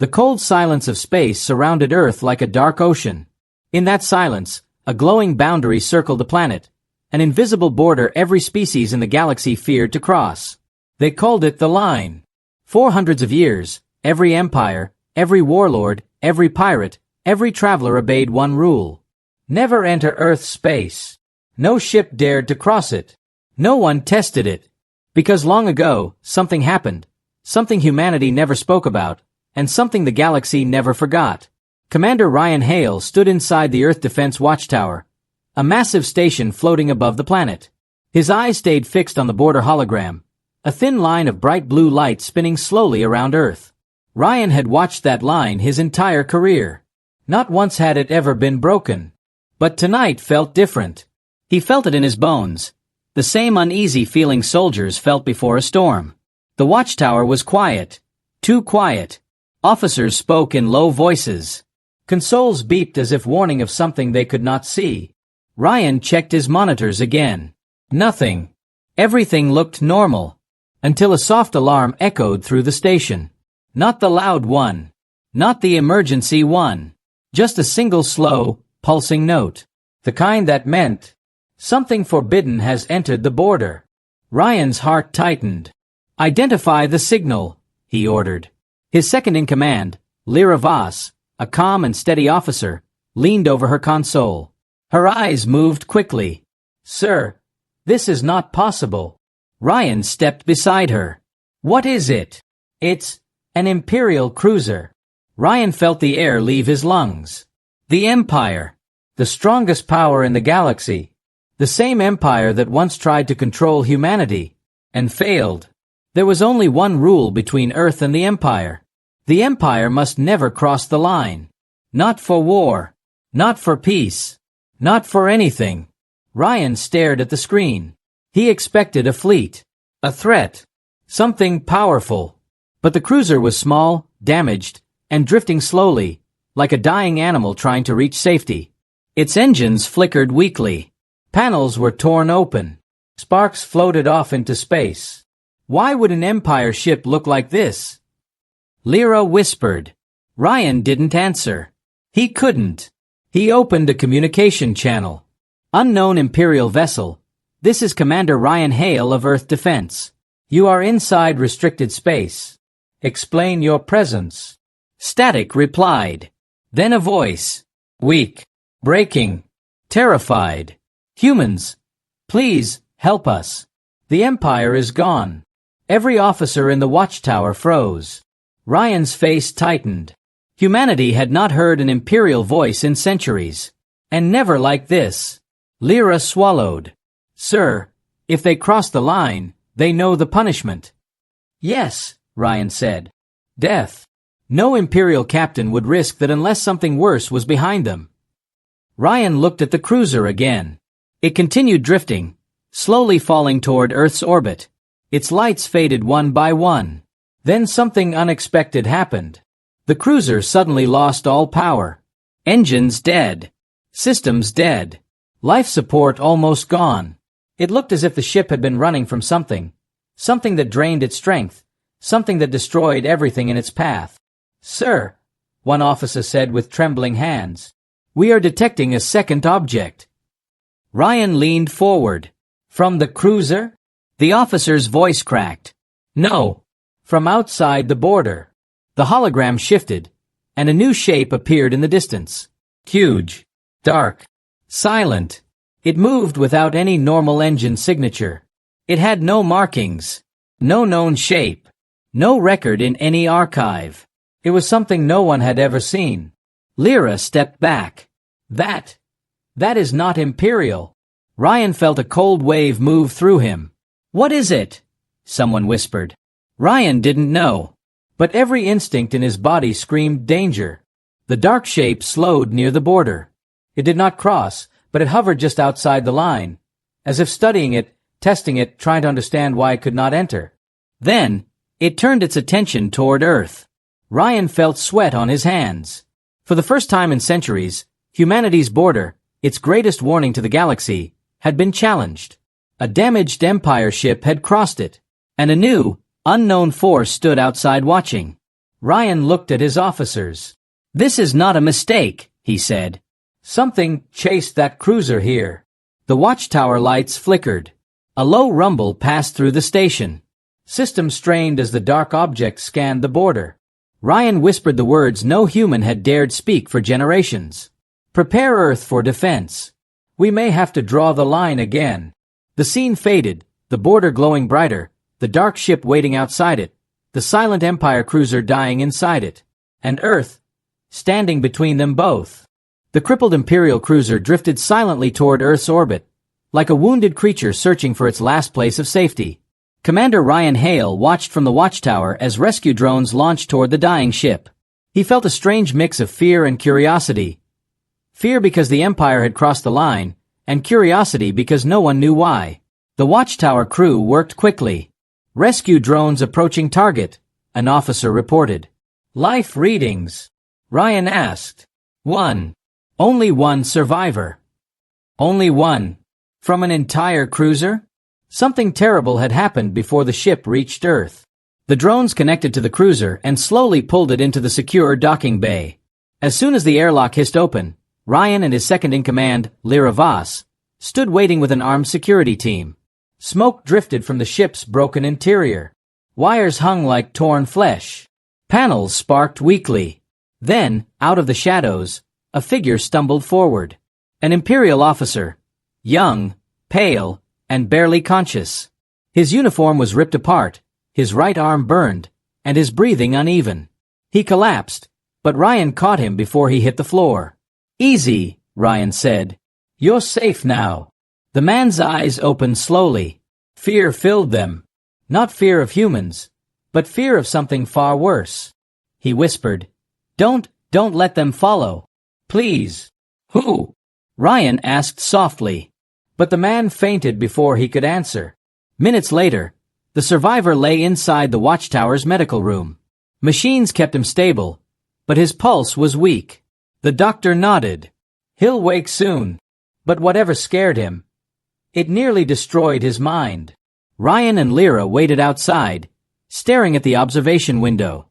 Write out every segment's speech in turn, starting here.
The cold silence of space surrounded Earth like a dark ocean. In that silence, a glowing boundary circled the planet, an invisible border every species in the galaxy feared to cross. They called it the Line. For hundreds of years, every empire, every warlord, every pirate, every traveler obeyed one rule. Never enter Earth's space. No ship dared to cross it. No one tested it. Because long ago, something happened. Something humanity never spoke about, and something the galaxy never forgot. Commander Ryan Hale stood inside the Earth Defense Watchtower, a massive station floating above the planet. His eyes stayed fixed on the border hologram, a thin line of bright blue light spinning slowly around Earth. Ryan had watched that line his entire career. Not once had it ever been broken. But tonight felt different. He felt it in his bones, the same uneasy feeling soldiers felt before a storm. The watchtower was quiet. Too quiet. Officers spoke in low voices. Consoles beeped as if warning of something they could not see. Ryan checked his monitors again. Nothing. Everything looked normal. Until a soft alarm echoed through the station. Not the loud one. Not the emergency one. Just a single slow, pulsing note. The kind that meant, something forbidden has entered the border. Ryan's heart tightened. Identify the signal, he ordered. His second-in-command, Lyra Voss, a calm and steady officer, leaned over her console. Her eyes moved quickly. Sir, this is not possible. Ryan stepped beside her. What is it? It's an Imperial cruiser. Ryan felt the air leave his lungs. The Empire. The strongest power in the galaxy. The same empire that once tried to control humanity, and failed. There was only one rule between Earth and the Empire. The Empire must never cross the line. Not for war. Not for peace. Not for anything. Ryan stared at the screen. He expected a fleet. A threat. Something powerful. But the cruiser was small, damaged, and drifting slowly, like a dying animal trying to reach safety. Its engines flickered weakly. Panels were torn open. Sparks floated off into space. Why would an Empire ship look like this? Lyra whispered. Ryan didn't answer. He couldn't. He opened a communication channel. Unknown Imperial vessel. This is Commander Ryan Hale of Earth Defense. You are inside restricted space. Explain your presence. Static replied. Then a voice. Weak. Breaking. Terrified. Humans. Please, help us. The Empire is gone. Every officer in the watchtower froze. Ryan's face tightened. Humanity had not heard an Imperial voice in centuries. And never like this. Lyra swallowed. Sir, if they cross the line, they know the punishment. Yes, Ryan said. Death. No Imperial captain would risk that unless something worse was behind them. Ryan looked at the cruiser again. It continued drifting, slowly falling toward Earth's orbit. Its lights faded one by one. Then something unexpected happened. The cruiser suddenly lost all power. Engines dead. Systems dead. Life support almost gone. It looked as if the ship had been running from something. Something that drained its strength. Something that destroyed everything in its path. Sir, one officer said with trembling hands. We are detecting a second object. Ryan leaned forward. From the cruiser? The officer's voice cracked. No. From outside the border. The hologram shifted, and a new shape appeared in the distance. Huge. Dark. Silent. It moved without any normal engine signature. It had no markings. No known shape. No record in any archive. It was something no one had ever seen. Lyra stepped back. That is not Imperial. Ryan felt a cold wave move through him. What is it? Someone whispered. Ryan didn't know. But every instinct in his body screamed danger. The dark shape slowed near the border. It did not cross, but it hovered just outside the line, as if studying it, testing it, trying to understand why it could not enter. Then, it turned its attention toward Earth. Ryan felt sweat on his hands. For the first time in centuries, humanity's border, its greatest warning to the galaxy, had been challenged. A damaged Empire ship had crossed it, and a new, unknown force stood outside watching. Ryan looked at his officers. "This is not a mistake," he said. "Something chased that cruiser here." The watchtower lights flickered. A low rumble passed through the station. Systems strained as the dark object scanned the border. Ryan whispered the words no human had dared speak for generations. "Prepare Earth for defense. We may have to draw the line again." The scene faded, the border glowing brighter, the dark ship waiting outside it, the silent Empire cruiser dying inside it, and Earth, standing between them both. The crippled Imperial cruiser drifted silently toward Earth's orbit, like a wounded creature searching for its last place of safety. Commander Ryan Hale watched from the watchtower as rescue drones launched toward the dying ship. He felt a strange mix of fear and curiosity. Fear because the Empire had crossed the line, and curiosity because no one knew why. The watchtower crew worked quickly. "Rescue drones approaching target," an officer reported. "Life readings?" Ryan asked. "One. Only one survivor." "Only one? From an entire cruiser?" Something terrible had happened before the ship reached Earth. The drones connected to the cruiser and slowly pulled it into the secure docking bay. As soon as the airlock hissed open, Ryan and his second-in-command, Lyra Voss, stood waiting with an armed security team. Smoke drifted from the ship's broken interior. Wires hung like torn flesh. Panels sparked weakly. Then, out of the shadows, a figure stumbled forward. An Imperial officer, young, pale, and barely conscious. His uniform was ripped apart, his right arm burned, and his breathing uneven. He collapsed, but Ryan caught him before he hit the floor. "Easy," Ryan said. "You're safe now." The man's eyes opened slowly. Fear filled them. Not fear of humans, but fear of something far worse. He whispered, Don't let them follow. Please." "Who?" Ryan asked softly. But the man fainted before he could answer. Minutes later, the survivor lay inside the watchtower's medical room. Machines kept him stable, but his pulse was weak. The doctor nodded. "He'll wake soon." But whatever scared him, it nearly destroyed his mind. Ryan and Lyra waited outside, staring at the observation window.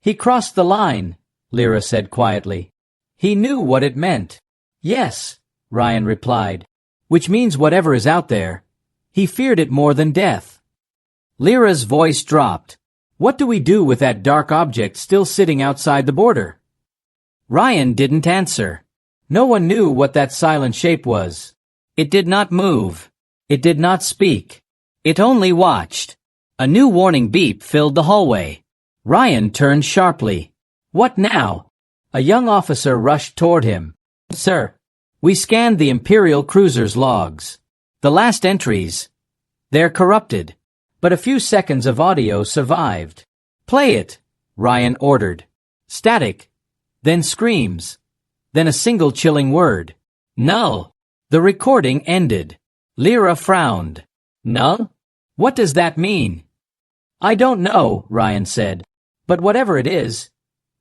"He crossed the line," Lyra said quietly. "He knew what it meant." "Yes," Ryan replied. "Which means whatever is out there, he feared it more than death." Lyra's voice dropped. "What do we do with that dark object still sitting outside the border?" Ryan didn't answer. No one knew what that silent shape was. It did not move. It did not speak. It only watched. A new warning beep filled the hallway. Ryan turned sharply. "What now?" A young officer rushed toward him. "Sir, we scanned the Imperial cruiser's logs. The last entries. They're corrupted. But a few seconds of audio survived." "Play it," Ryan ordered. Static. Then screams. Then a single chilling word. "Null." The recording ended. Lyra frowned. "Null? What does that mean?" "I don't know," Ryan said. "But whatever it is,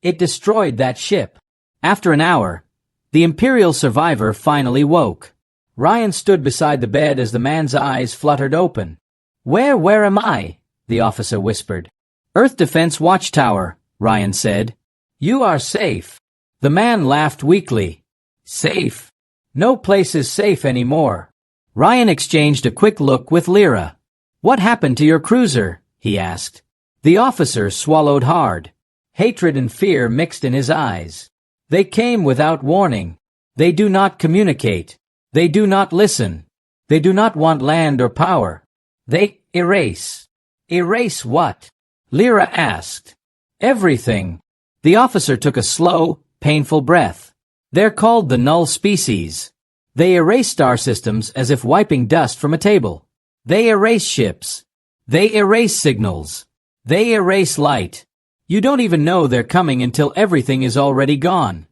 it destroyed that ship." After an hour, the Imperial survivor finally woke. Ryan stood beside the bed as the man's eyes fluttered open. Where am I?" the officer whispered. "Earth Defense Watchtower," Ryan said. "You are safe." The man laughed weakly. "Safe? No place is safe anymore." Ryan exchanged a quick look with Lyra. "What happened to your cruiser?" he asked. The officer swallowed hard. Hatred and fear mixed in his eyes. "They came without warning. They do not communicate. They do not listen. They do not want land or power. They erase." "Erase what?" Lyra asked. "Everything." The officer took a slow, painful breath. "They're called the null species. They erase star systems as if wiping dust from a table. They erase ships. They erase signals. They erase light. You don't even know they're coming until everything is already gone."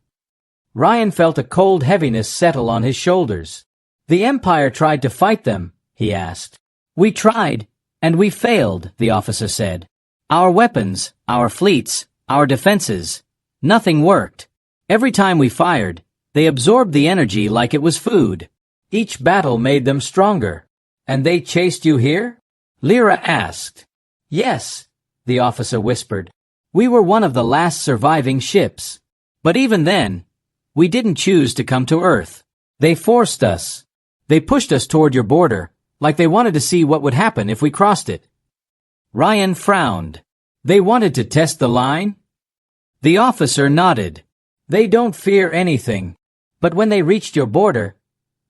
Ryan felt a cold heaviness settle on his shoulders. "The Empire tried to fight them," he asked. "We tried, and we failed," the officer said. "Our weapons, our fleets, our defenses, nothing worked. Every time we fired, they absorbed the energy like it was food. Each battle made them stronger." "And they chased you here?" Lyra asked. "Yes," the officer whispered. We were one of the last surviving ships. But even then, we didn't choose to come to Earth. They forced us. They pushed us toward your border, like they wanted to see what would happen if we crossed it. Ryan frowned. They wanted to test the line? The officer nodded. They don't fear anything. But when they reached your border,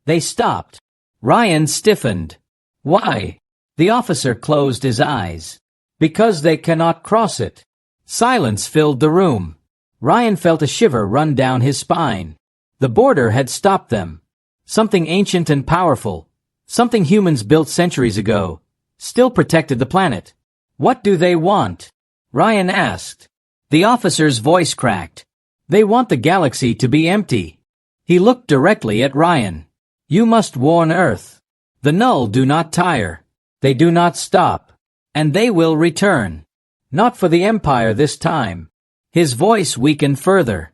they stopped. Ryan stiffened. Why? The officer closed his eyes. Because they cannot cross it. Silence filled the room. Ryan felt a shiver run down his spine. The border had stopped them. Something ancient and powerful, something humans built centuries ago, still protected the planet. What do they want? Ryan asked. The officer's voice cracked. They want the galaxy to be empty. He looked directly at Ryan. You must warn Earth. The Null do not tire. They do not stop. And they will return. Not for the Empire this time. His voice weakened further.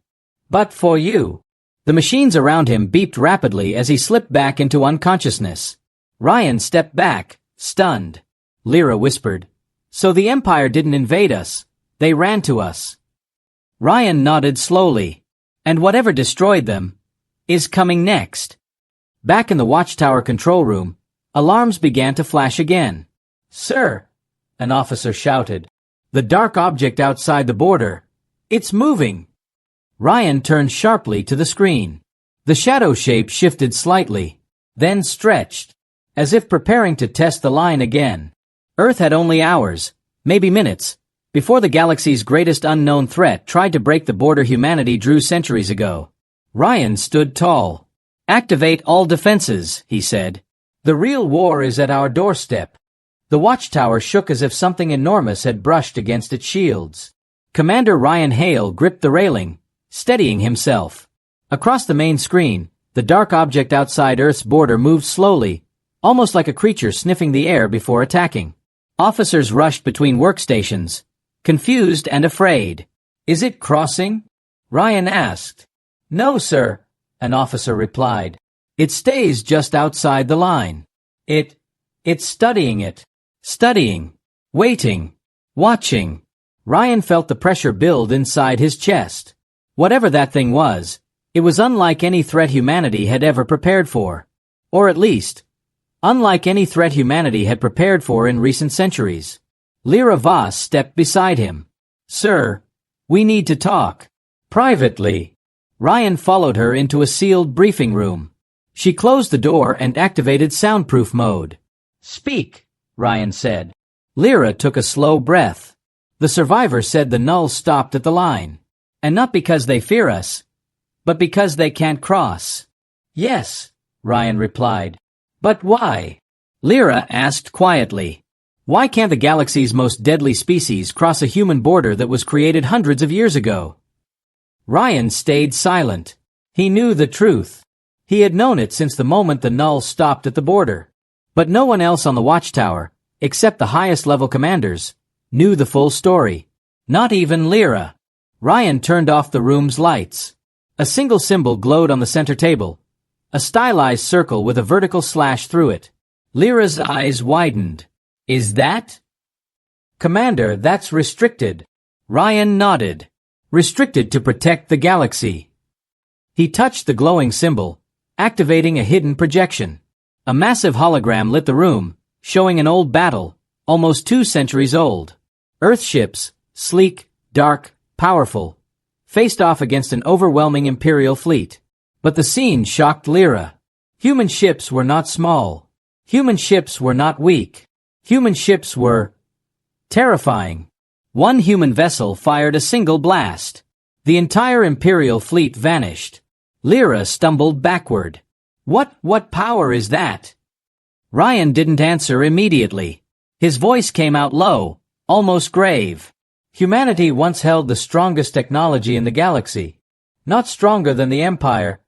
But for you. The machines around him beeped rapidly as he slipped back into unconsciousness. Ryan stepped back, stunned. Lyra whispered. So the Empire didn't invade us. They ran to us. Ryan nodded slowly. And whatever destroyed them is coming next. Back in the watchtower control room, alarms began to flash again. Sir, an officer shouted. The dark object outside the border. It's moving. Ryan turned sharply to the screen. The shadow shape shifted slightly, then stretched, as if preparing to test the line again. Earth had only hours, maybe minutes, before the galaxy's greatest unknown threat tried to break the border humanity drew centuries ago. Ryan stood tall. Activate all defenses, he said. The real war is at our doorstep. The watchtower shook as if something enormous had brushed against its shields. Commander Ryan Hale gripped the railing, steadying himself. Across the main screen, the dark object outside Earth's border moved slowly, almost like a creature sniffing the air before attacking. Officers rushed between workstations, confused and afraid. Is it crossing? Ryan asked. No, sir, an officer replied. It stays just outside the line. It's studying it. Studying. Waiting. Watching. Ryan felt the pressure build inside his chest. Whatever that thing was, it was unlike any threat humanity had ever prepared for. Or at least, unlike any threat humanity had prepared for in recent centuries. Lyra Voss stepped beside him. Sir, we need to talk. Privately. Ryan followed her into a sealed briefing room. She closed the door and activated soundproof mode. Speak, Ryan said. Lyra took a slow breath. The survivor said the Null stopped at the line. And not because they fear us, but because they can't cross. Yes, Ryan replied. But why? Lyra asked quietly. Why can't the galaxy's most deadly species cross a human border that was created hundreds of years ago? Ryan stayed silent. He knew the truth. He had known it since the moment the Null stopped at the border. But no one else on the watchtower, except the highest-level commanders, knew the full story. Not even Lyra. Ryan turned off the room's lights. A single symbol glowed on the center table, a stylized circle with a vertical slash through it. Lyra's eyes widened. Is that? Commander, that's restricted. Ryan nodded. Restricted to protect the galaxy. He touched the glowing symbol, activating a hidden projection. A massive hologram lit the room, showing an old battle, almost 2 centuries old. Earth ships, sleek, dark, powerful, faced off against an overwhelming Imperial fleet. But the scene shocked Lyra. Human ships were not small. Human ships were not weak. Human ships were terrifying. One human vessel fired a single blast. The entire Imperial fleet vanished. Lyra stumbled backward. What power is that? Ryan didn't answer immediately. His voice came out low, almost grave. Humanity once held the strongest technology in the galaxy. Not stronger than the Empire.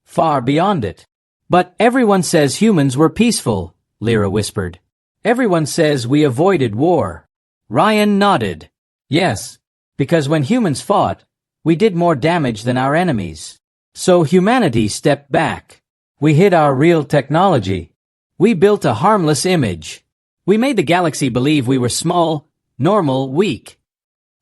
Far beyond it. But everyone says humans were peaceful, Lyra whispered. Everyone says we avoided war. Ryan nodded. Yes, because when humans fought, we did more damage than our enemies. So humanity stepped back. We hid our real technology. We built a harmless image. We made the galaxy believe we were small, normal, weak.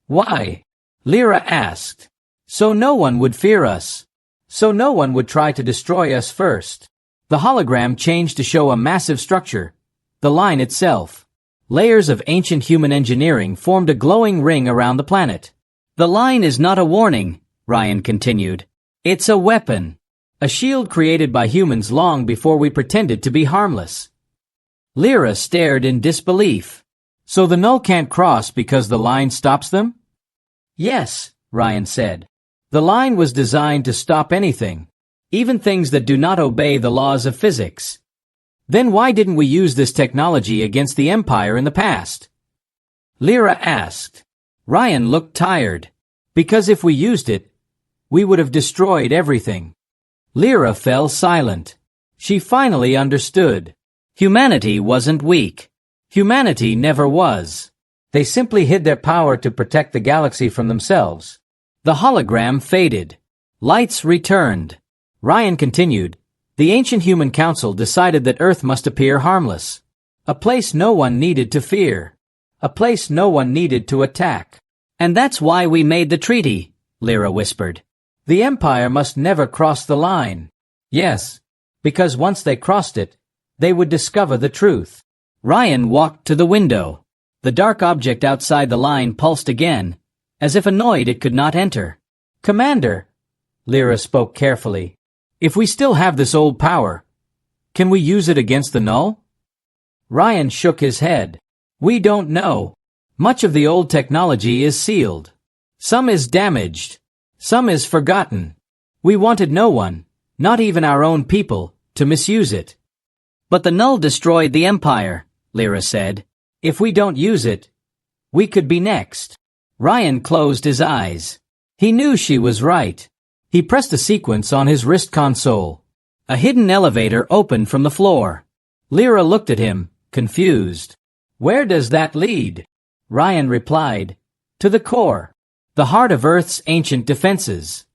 Why? Lyra asked. So no one would fear us. So no one would try to destroy us first. The hologram changed to show a massive structure, the line itself. Layers of ancient human engineering formed a glowing ring around the planet. The line is not a warning, Ryan continued. It's a weapon. A shield created by humans long before we pretended to be harmless. Lyra stared in disbelief. So the null can't cross because the line stops them? Yes, Ryan said. The line was designed to stop anything, even things that do not obey the laws of physics. Then why didn't we use this technology against the Empire in the past? Lyra asked. Ryan looked tired. Because if we used it, we would have destroyed everything. Lyra fell silent. She finally understood. Humanity wasn't weak. Humanity never was. They simply hid their power to protect the galaxy from themselves. The hologram faded. Lights returned. Ryan continued. The ancient human council decided that Earth must appear harmless. A place no one needed to fear. A place no one needed to attack. And that's why we made the treaty, Lyra whispered. The Empire must never cross the line. Yes, because once they crossed it, they would discover the truth. Ryan walked to the window. The dark object outside the line pulsed again, as if annoyed it could not enter. Commander, Lyra spoke carefully. If we still have this old power, can we use it against the null? Ryan shook his head. We don't know. Much of the old technology is sealed. Some is damaged. Some is forgotten. We wanted no one, not even our own people, to misuse it. But the null destroyed the Empire, Lyra said. If we don't use it, we could be next. Ryan closed his eyes. He knew she was right. He pressed a sequence on his wrist console. A hidden elevator opened from the floor. Lyra looked at him, confused. Where does that lead? Ryan replied. To the core. The heart of Earth's ancient defenses.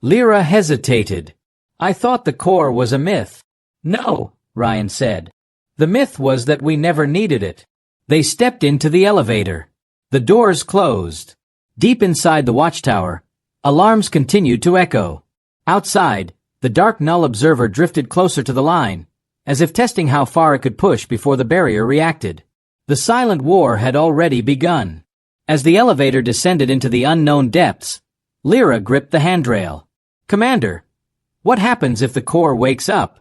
Lyra hesitated. I thought the core was a myth. No, Ryan said. The myth was that we never needed it. They stepped into the elevator. The doors closed. Deep inside the watchtower, alarms continued to echo. Outside, the dark null observer drifted closer to the line, as if testing how far it could push before the barrier reacted. The silent war had already begun. As the elevator descended into the unknown depths, Lyra gripped the handrail. Commander, what happens if the core wakes up?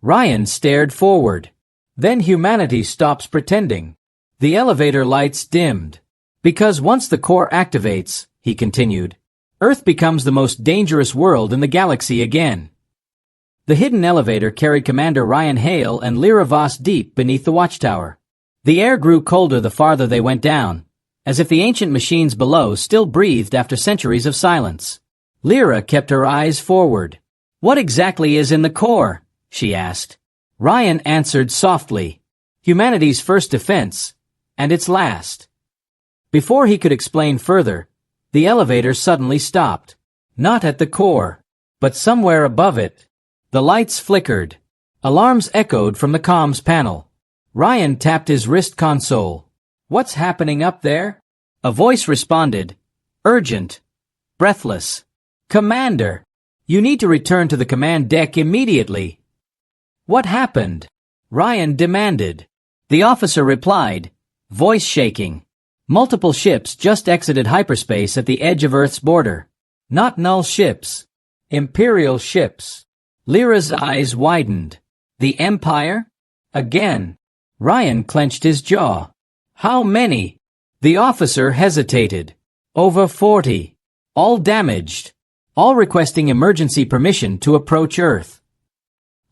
Ryan stared forward. Then humanity stops pretending. The elevator lights dimmed. Because once the core activates, he continued, Earth becomes the most dangerous world in the galaxy again. The hidden elevator carried Commander Ryan Hale and Lyra Voss deep beneath the watchtower. The air grew colder the farther they went down, as if the ancient machines below still breathed after centuries of silence. Lyra kept her eyes forward. What exactly is in the core? She asked. Ryan answered softly. Humanity's first defense, and its last. Before he could explain further, the elevator suddenly stopped. Not at the core, but somewhere above it. The lights flickered. Alarms echoed from the comms panel. Ryan tapped his wrist console. What's happening up there? A voice responded. Urgent. Breathless. Commander, you need to return to the command deck immediately. What happened? Ryan demanded. The officer replied, voice shaking. Multiple ships just exited hyperspace at the edge of Earth's border. Not null ships. Imperial ships. Lyra's eyes widened. The Empire? Again. Ryan clenched his jaw. How many? The officer hesitated. Over 40. All damaged. All requesting emergency permission to approach Earth.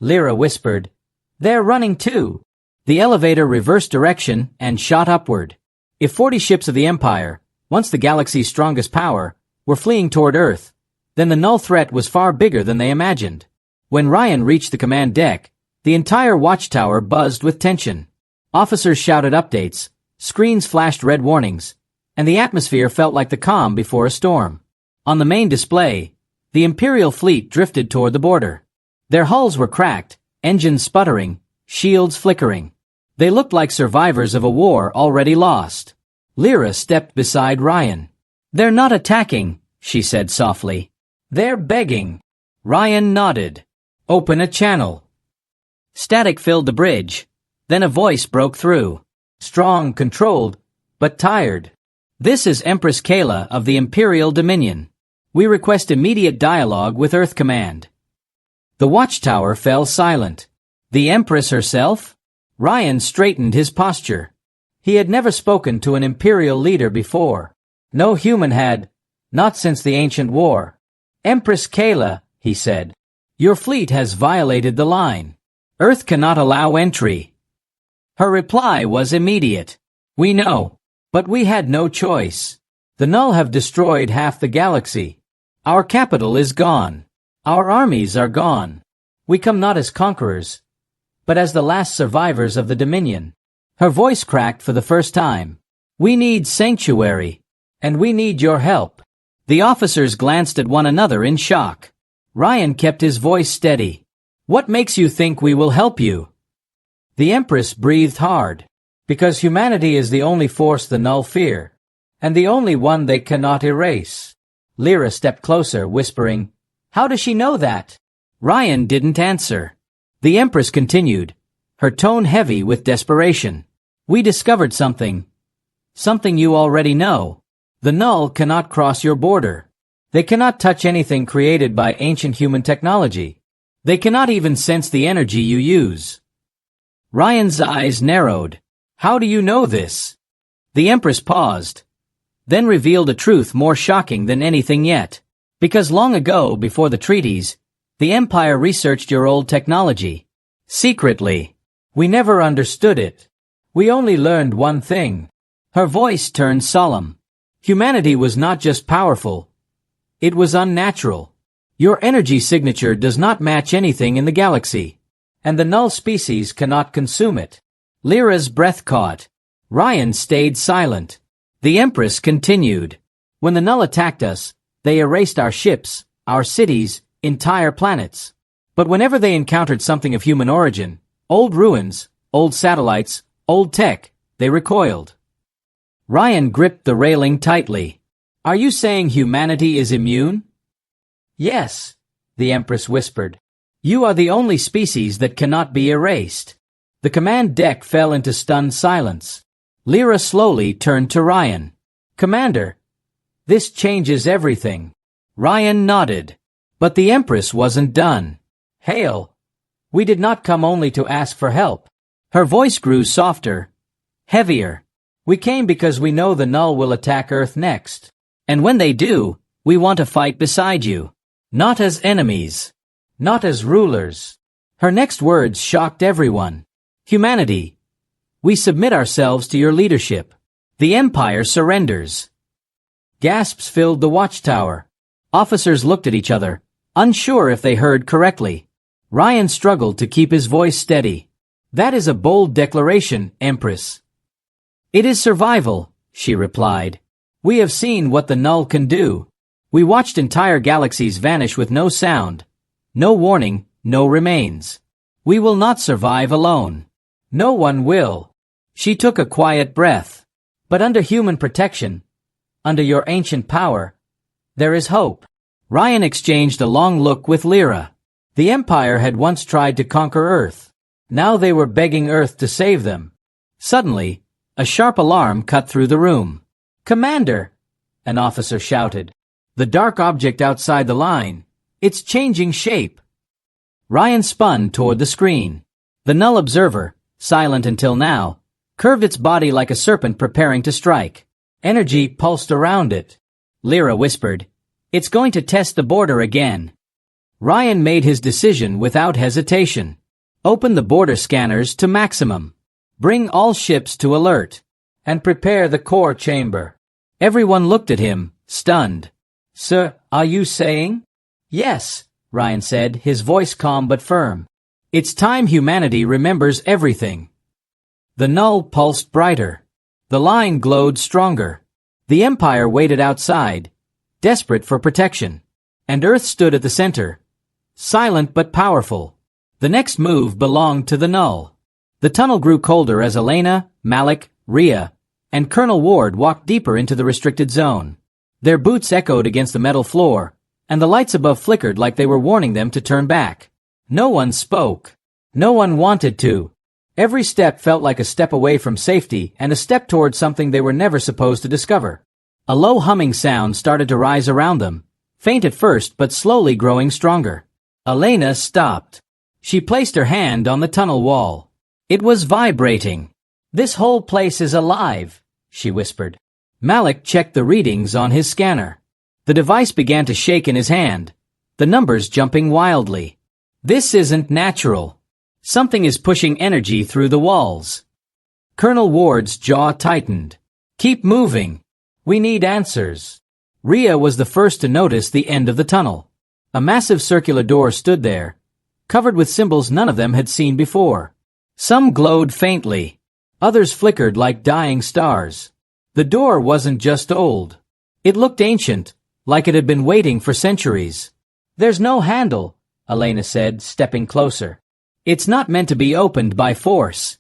Lyra whispered. They're running too. The elevator reversed direction and shot upward. If 40 ships of the Empire, once the galaxy's strongest power, were fleeing toward Earth, then the null threat was far bigger than they imagined. When Ryan reached the command deck, the entire watchtower buzzed with tension. Officers shouted updates, screens flashed red warnings, and the atmosphere felt like the calm before a storm. On the main display, the Imperial fleet drifted toward the border. Their hulls were cracked, engines sputtering, shields flickering. They looked like survivors of a war already lost. Lyra stepped beside Ryan. "They're not attacking," she said softly. "They're begging." Ryan nodded. "Open a channel." Static filled the bridge. Then a voice broke through. Strong, controlled, but tired. "This is Empress Kayla of the Imperial Dominion. We request immediate dialogue with Earth Command." The watchtower fell silent. The Empress herself? Ryan straightened his posture. He had never spoken to an Imperial leader before. No human had, not since the ancient war. "Empress Kayla," he said, "your fleet has violated the line. Earth cannot allow entry." Her reply was immediate. "We know, but we had no choice. The Null have destroyed half the galaxy. Our capital is gone. Our armies are gone. We come not as conquerors, but as the last survivors of the Dominion." Her voice cracked for the first time. "We need sanctuary, and we need your help." The officers glanced at one another in shock. Ryan kept his voice steady. "What makes you think we will help you?" The Empress breathed hard. "Because humanity is the only force the Null fear, and the only one they cannot erase." Lyra stepped closer, whispering, "How does she know that?" Ryan didn't answer. The Empress continued, her tone heavy with desperation. "We discovered something. Something you already know. The Null cannot cross your border. They cannot touch anything created by ancient human technology. They cannot even sense the energy you use." Ryan's eyes narrowed. "How do you know this?" The Empress paused, then revealed a truth more shocking than anything yet. "Because long ago, before the treaties, the Empire researched your old technology. Secretly. We never understood it. We only learned one thing." Her voice turned solemn. "Humanity was not just powerful. It was unnatural. Your energy signature does not match anything in the galaxy, and the Null species cannot consume it." Lyra's breath caught. Ryan stayed silent. The Empress continued. "When the Null attacked us, they erased our ships, our cities, entire planets. But whenever they encountered something of human origin, old ruins, old satellites, old tech, they recoiled." Ryan gripped the railing tightly. "Are you saying humanity is immune?" "Yes," the Empress whispered. "You are the only species that cannot be erased." The command deck fell into stunned silence. Lyra slowly turned to Ryan. "Commander, this changes everything." Ryan nodded. But the Empress wasn't done. "Hail, we did not come only to ask for help." Her voice grew softer, heavier. "We came because we know the Null will attack Earth next. And when they do, we want to fight beside you. Not as enemies. Not as rulers." Her next words shocked everyone. "Humanity, we submit ourselves to your leadership. The Empire surrenders." Gasps filled the watchtower. Officers looked at each other, unsure if they heard correctly. Ryan struggled to keep his voice steady. "That is a bold declaration, Empress." "It is survival," she replied. "We have seen what the Null can do. We watched entire galaxies vanish with no sound, no warning, no remains. We will not survive alone. No one will." She took a quiet breath. "But under human protection, under your ancient power, there is hope." Ryan exchanged a long look with Lyra. The Empire had once tried to conquer Earth. Now they were begging Earth to save them. Suddenly, a sharp alarm cut through the room. "Commander!" an officer shouted. "The dark object outside the line. It's changing shape." Ryan spun toward the screen. The Null observer, silent until now, curved its body like a serpent preparing to strike. Energy pulsed around it. Lyra whispered, "It's going to test the border again." Ryan made his decision without hesitation. "Open the border scanners to maximum. Bring all ships to alert. And prepare the core chamber." Everyone looked at him, stunned. "Sir, are you saying?" "Yes," Ryan said, his voice calm but firm. "It's time humanity remembers everything." The Null pulsed brighter. The line glowed stronger. The Empire waited outside, desperate for protection. And Earth stood at the center, silent but powerful. The next move belonged to the Null. The tunnel grew colder as Elena, Malik, Rhea, and Colonel Ward walked deeper into the restricted zone. Their boots echoed against the metal floor, and the lights above flickered like they were warning them to turn back. No one spoke. No one wanted to. Every step felt like a step away from safety and a step toward something they were never supposed to discover. A low humming sound started to rise around them, faint at first but slowly growing stronger. Elena stopped. She placed her hand on the tunnel wall. It was vibrating. "This whole place is alive," she whispered. Malik checked the readings on his scanner. The device began to shake in his hand, the numbers jumping wildly. "This isn't natural. Something is pushing energy through the walls." Colonel Ward's jaw tightened. "Keep moving. We need answers." Rhea was the first to notice the end of the tunnel. A massive circular door stood there, covered with symbols none of them had seen before. Some glowed faintly. Others flickered like dying stars. The door wasn't just old. It looked ancient, like it had been waiting for centuries. "There's no handle," Elena said, stepping closer. "It's not meant to be opened by force."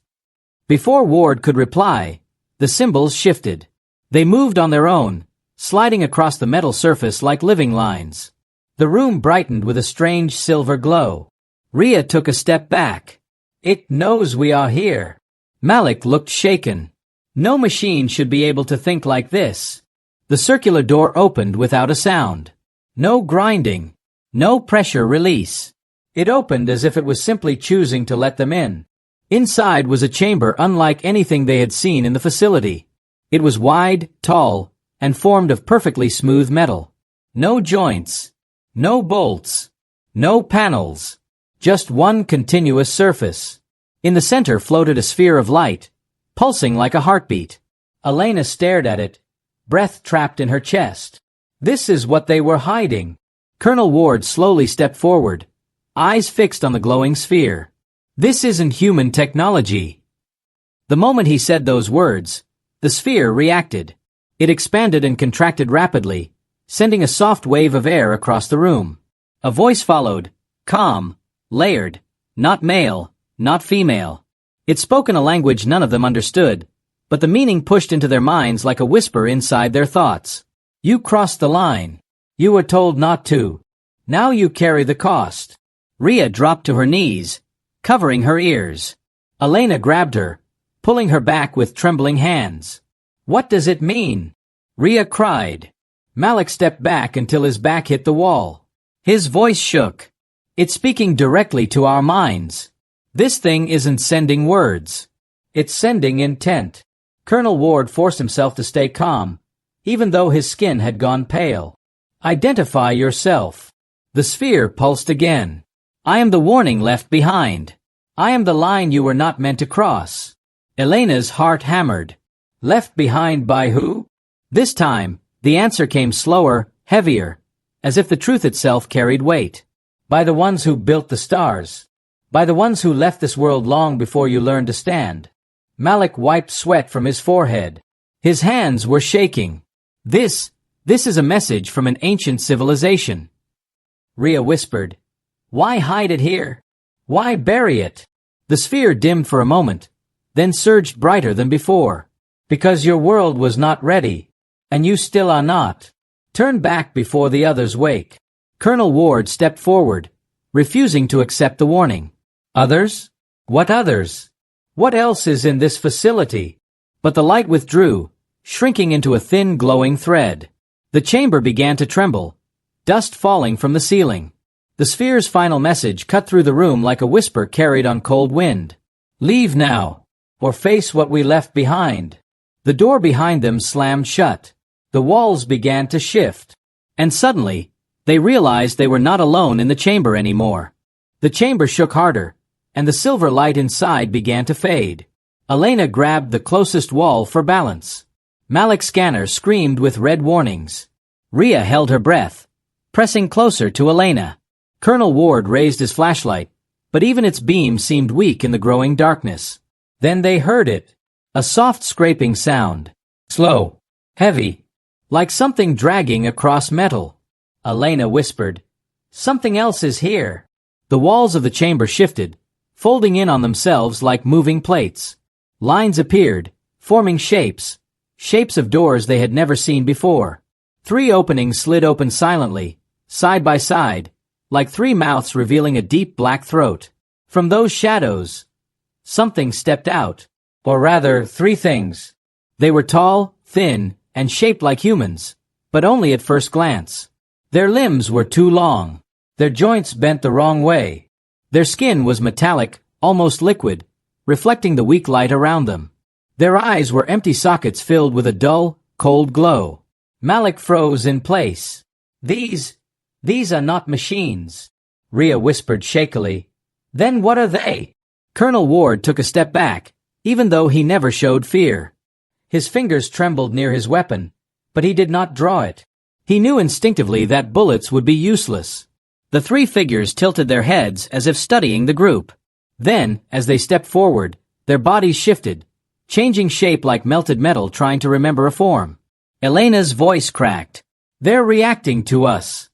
Before Ward could reply, the symbols shifted. They moved on their own, sliding across the metal surface like living lines. The room brightened with a strange silver glow. Rhea took a step back. "It knows we are here." Malik looked shaken. No machine should be able to think like this. The circular door opened without a sound. No grinding. No pressure release. It opened as if it was simply choosing to let them in. Inside was a chamber unlike anything they had seen in the facility. It was wide, tall, and formed of perfectly smooth metal. No joints. No bolts. No panels. Just one continuous surface. In the center floated a sphere of light, pulsing like a heartbeat. Elena stared at it, breath trapped in her chest. This is what they were hiding. Colonel Ward slowly stepped forward, eyes fixed on the glowing sphere. "This isn't human technology." The moment he said those words, the sphere reacted. It expanded and contracted rapidly, sending a soft wave of air across the room. A voice followed, calm, layered, not male, not female. It spoke in a language none of them understood, but the meaning pushed into their minds like a whisper inside their thoughts. "You crossed the line. You were told not to. Now you carry the cost." Rhea dropped to her knees, covering her ears. Elena grabbed her, pulling her back with trembling hands. "What does it mean?" Rhea cried. Malik stepped back until his back hit the wall. His voice shook. "It's speaking directly to our minds. This thing isn't sending words. It's sending intent." Colonel Ward forced himself to stay calm, even though his skin had gone pale. "Identify yourself." The sphere pulsed again. "I am the warning left behind. I am the line you were not meant to cross." Elena's heart hammered. Left behind by who? This time, the answer came slower, heavier, as if the truth itself carried weight. "By the ones who built the stars. By the ones who left this world long before you learned to stand." Malik wiped sweat from his forehead. His hands were shaking. This is a message from an ancient civilization." Rhea whispered. "Why hide it here? Why bury it?" The sphere dimmed for a moment, then surged brighter than before. "Because your world was not ready, and you still are not. Turn back before the others wake." Colonel Ward stepped forward, refusing to accept the warning. "Others? What others? What else is in this facility?" But the light withdrew, shrinking into a thin glowing thread. The chamber began to tremble, dust falling from the ceiling. The sphere's final message cut through the room like a whisper carried on cold wind. "Leave now, or face what we left behind." The door behind them slammed shut. The walls began to shift. And suddenly, they realized they were not alone in the chamber anymore. The chamber shook harder, and the silver light inside began to fade. Elena grabbed the closest wall for balance. Malik's scanner screamed with red warnings. Rhea held her breath, pressing closer to Elena. Colonel Ward raised his flashlight, but even its beam seemed weak in the growing darkness. Then they heard it. A soft scraping sound. Slow. Heavy. Like something dragging across metal. Elena whispered, "Something else is here." The walls of the chamber shifted, folding in on themselves like moving plates. Lines appeared, forming shapes, shapes of doors they had never seen before. 3 openings slid open silently, side by side, like 3 mouths revealing a deep black throat. From those shadows, something stepped out. Or rather, 3 things. They were tall, thin, and shaped like humans, but only at first glance. Their limbs were too long. Their joints bent the wrong way. Their skin was metallic, almost liquid, reflecting the weak light around them. Their eyes were empty sockets filled with a dull, cold glow. Malik froze in place. These are not machines, Rhea whispered shakily. Then what are they? Colonel Ward took a step back, even though he never showed fear. His fingers trembled near his weapon, but he did not draw it. He knew instinctively that bullets would be useless. The 3 figures tilted their heads as if studying the group. Then, as they stepped forward, their bodies shifted, changing shape like melted metal trying to remember a form. Elena's voice cracked. They're reacting to us.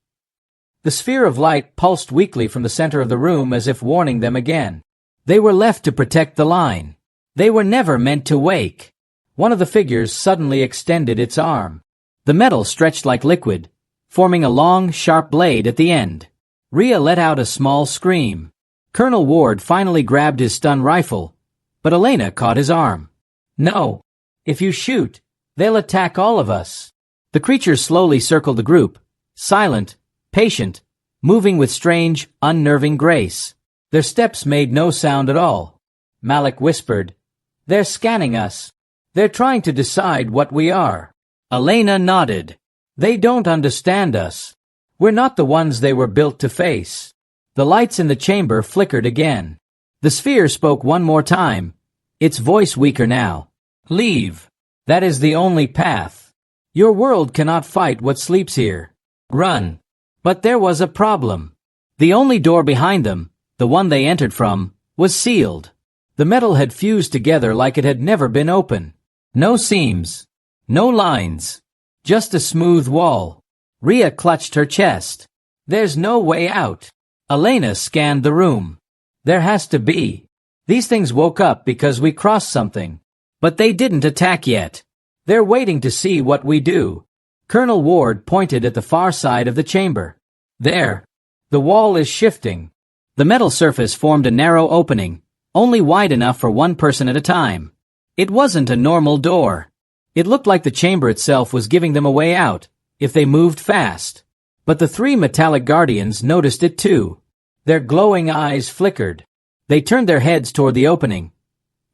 The sphere of light pulsed weakly from the center of the room as if warning them again. They were left to protect the line. They were never meant to wake. One of the figures suddenly extended its arm. The metal stretched like liquid, forming a long, sharp blade at the end. Rhea let out a small scream. Colonel Ward finally grabbed his stun rifle, but Elena caught his arm. No. If you shoot, they'll attack all of us. The creatures slowly circled the group, silent, patient, moving with strange, unnerving grace. Their steps made no sound at all. Malik whispered, "They're scanning us. They're trying to decide what we are." Elena nodded. "They don't understand us. We're not the ones they were built to face." The lights in the chamber flickered again. The sphere spoke one more time, its voice weaker now. "Leave. That is the only path. Your world cannot fight what sleeps here. Run." But there was a problem. The only door behind them, the one they entered from, was sealed. The metal had fused together like it had never been open. No seams. No lines. Just a smooth wall. Rhea clutched her chest. "There's no way out." Elena scanned the room. "There has to be. These things woke up because we crossed something. But they didn't attack yet. They're waiting to see what we do." Colonel Ward pointed at the far side of the chamber. "There. The wall is shifting." The metal surface formed a narrow opening, only wide enough for one person at a time. It wasn't a normal door. It looked like the chamber itself was giving them a way out, if they moved fast. But the 3 metallic guardians noticed it too. Their glowing eyes flickered. They turned their heads toward the opening,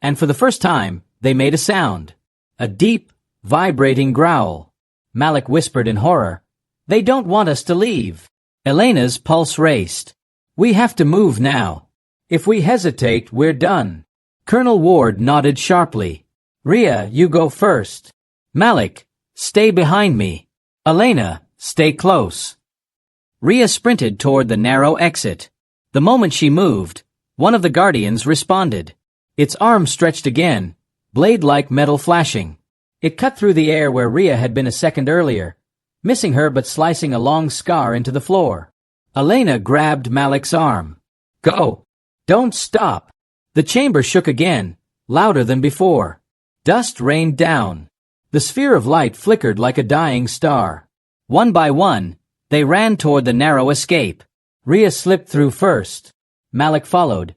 and for the first time, they made a sound. A deep, vibrating growl. Malik whispered in horror, "They don't want us to leave." Elena's pulse raced. "We have to move now. If we hesitate, we're done." Colonel Ward nodded sharply. "Rhea, you go first. Malik, stay behind me. Elena, stay close." Rhea sprinted toward the narrow exit. The moment she moved, one of the guardians responded. Its arm stretched again, blade-like metal flashing. It cut through the air where Rhea had been a second earlier, missing her but slicing a long scar into the floor. Elena grabbed Malik's arm. "Go! Don't stop!" The chamber shook again, louder than before. Dust rained down. The sphere of light flickered like a dying star. One by one, they ran toward the narrow escape. Rhea slipped through first. Malik followed,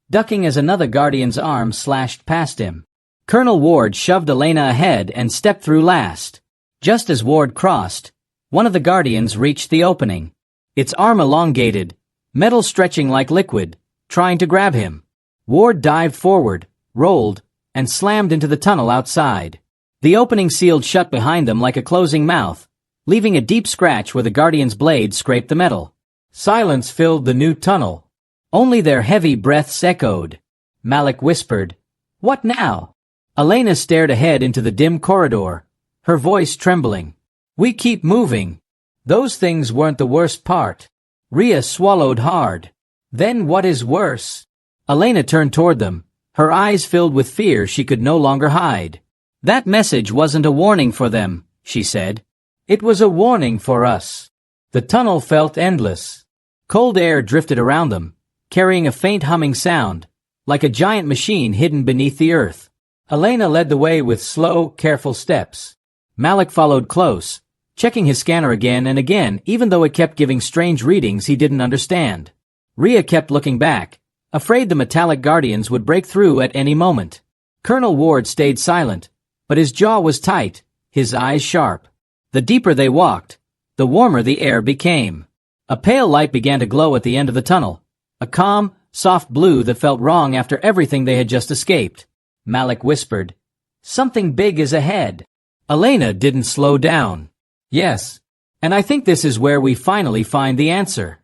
ducking as another guardian's arm slashed past him. Colonel Ward shoved Elena ahead and stepped through last. Just as Ward crossed, one of the guardians reached the opening. Its arm elongated, metal stretching like liquid, trying to grab him. Ward dived forward, rolled, and slammed into the tunnel outside. The opening sealed shut behind them like a closing mouth, leaving a deep scratch where the guardian's blade scraped the metal. Silence filled the new tunnel. Only their heavy breaths echoed. Malik whispered, "What now?" Elena stared ahead into the dim corridor, her voice trembling. "We keep moving. Those things weren't the worst part." Rhea swallowed hard. "Then what is worse?" Elena turned toward them, her eyes filled with fear she could no longer hide. "That message wasn't a warning for them," she said. "It was a warning for us." The tunnel felt endless. Cold air drifted around them, carrying a faint humming sound, like a giant machine hidden beneath the earth. Elena led the way with slow, careful steps. Malik followed close, checking his scanner again and again even though it kept giving strange readings he didn't understand. Rhea kept looking back, afraid the metallic guardians would break through at any moment. Colonel Ward stayed silent, but his jaw was tight, his eyes sharp. The deeper they walked, the warmer the air became. A pale light began to glow at the end of the tunnel, a calm, soft blue that felt wrong after everything they had just escaped. Malik whispered, "Something big is ahead." Elena didn't slow down. "Yes, and I think this is where we finally find the answer."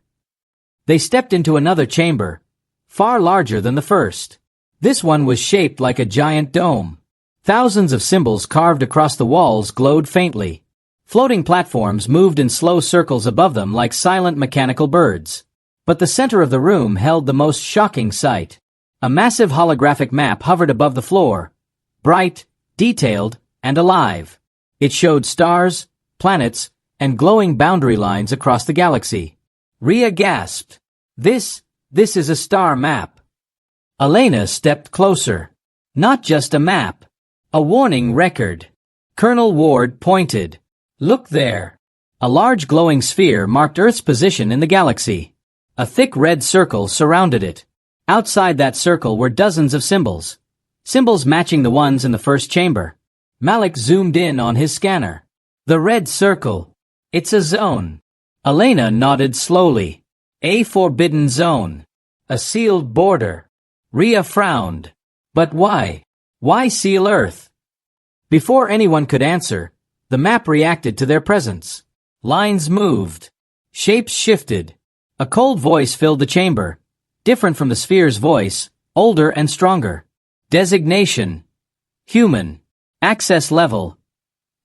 They stepped into another chamber, far larger than the first. This one was shaped like a giant dome. Thousands of symbols carved across the walls glowed faintly. Floating platforms moved in slow circles above them like silent mechanical birds. But the center of the room held the most shocking sight. A massive holographic map hovered above the floor, bright, detailed, and alive. It showed stars, planets, and glowing boundary lines across the galaxy. Rhea gasped. This is a star map." Elena stepped closer. "Not just a map. A warning record." Colonel Ward pointed. "Look there." A large glowing sphere marked Earth's position in the galaxy. A thick red circle surrounded it. Outside that circle were dozens of symbols. Symbols matching the ones in the first chamber. Malik zoomed in on his scanner. "The red circle. It's a zone." Elena nodded slowly. "A forbidden zone. A sealed border." Rhea frowned. "But why? Why seal Earth?" Before anyone could answer, the map reacted to their presence. Lines moved. Shapes shifted. A cold voice filled the chamber, different from the sphere's voice, older and stronger. Designation: human. Access level: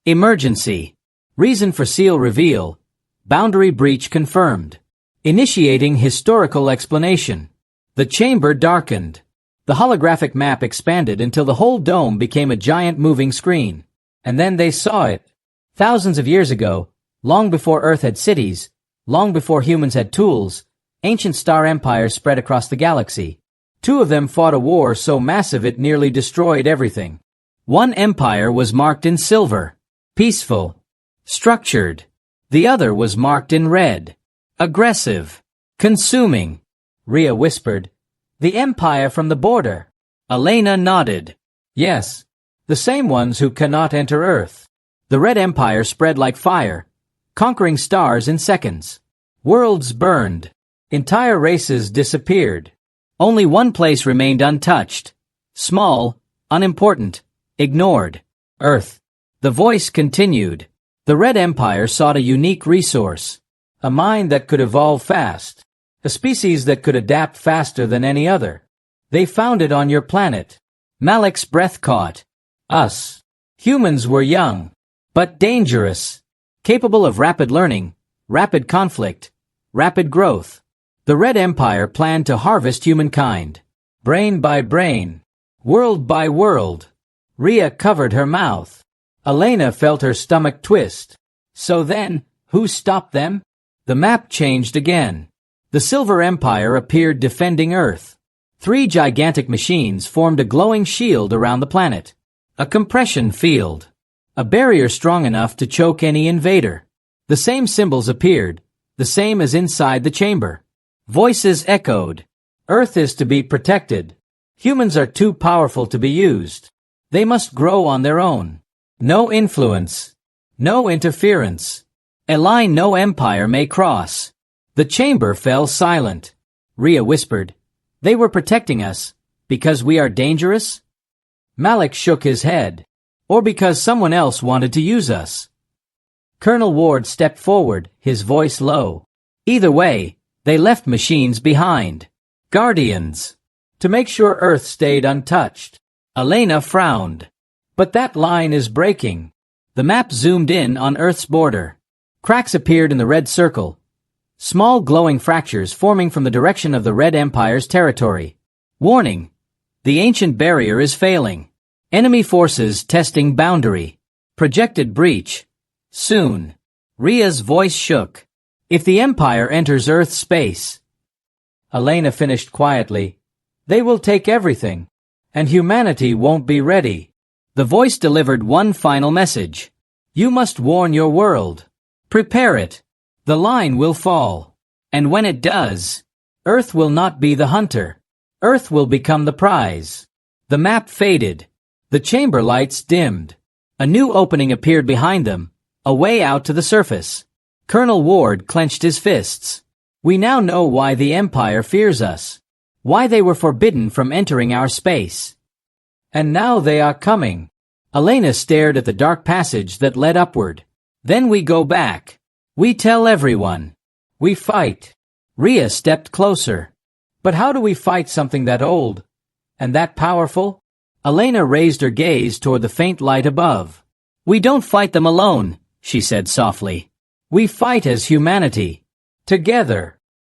emergency. Reason for seal reveal: boundary breach confirmed. Initiating historical explanation. The chamber darkened. The holographic map expanded until the whole dome became a giant moving screen. And then they saw it. Thousands of years ago, long before Earth had cities, long before humans had tools, ancient star empires spread across the galaxy. Two of them fought a war so massive it nearly destroyed everything. One empire was marked in silver, peaceful, structured. The other was marked in red, aggressive, consuming. Rhea whispered, "The empire from the border." Elena nodded. "Yes, the same ones who cannot enter Earth." The Red Empire spread like fire, conquering stars in seconds. Worlds burned. Entire races disappeared. Only one place remained untouched. Small, unimportant, ignored. Earth. The voice continued. The Red Empire sought a unique resource. A mind that could evolve fast. A species that could adapt faster than any other. They found it on your planet. Malik's breath caught. Us. Humans were young, but dangerous. Capable of rapid learning, rapid conflict, rapid growth. The Red Empire planned to harvest humankind. Brain by brain. World by world. Rhea covered her mouth. Elena felt her stomach twist. So then, who stopped them? The map changed again. The Silver Empire appeared defending Earth. 3 gigantic machines formed a glowing shield around the planet. A compression field. A barrier strong enough to choke any invader. The same symbols appeared, the same as inside the chamber. Voices echoed. Earth is to be protected. Humans are too powerful to be used. They must grow on their own. No influence. No interference. A line no empire may cross. The chamber fell silent. Rhea whispered, "They were protecting us, because we are dangerous?" Malik shook his head. "Or because someone else wanted to use us?" Colonel Ward stepped forward, his voice low. "Either way, they left machines behind. Guardians. To make sure Earth stayed untouched." Elena frowned. "But that line is breaking." The map zoomed in on Earth's border. Cracks appeared in the red circle. Small glowing fractures forming from the direction of the Red Empire's territory. Warning. The ancient barrier is failing. Enemy forces testing boundary. Projected breach. Soon. Rhea's voice shook. "If the Empire enters Earth's space." Elena finished quietly. "They will take everything. And humanity won't be ready." The voice delivered one final message. You must warn your world. Prepare it. The line will fall. And when it does, Earth will not be the hunter. Earth will become the prize. The map faded. The chamber lights dimmed. A new opening appeared behind them, a way out to the surface. Colonel Ward clenched his fists. We now know why the Empire fears us. Why they were forbidden from entering our space. And now they are coming. Elena stared at the dark passage that led upward. Then we go back. We tell everyone. We fight. Rhea stepped closer. But how do we fight something that old? And that powerful? Elena raised her gaze toward the faint light above. We don't fight them alone, she said softly. We fight as humanity. Together.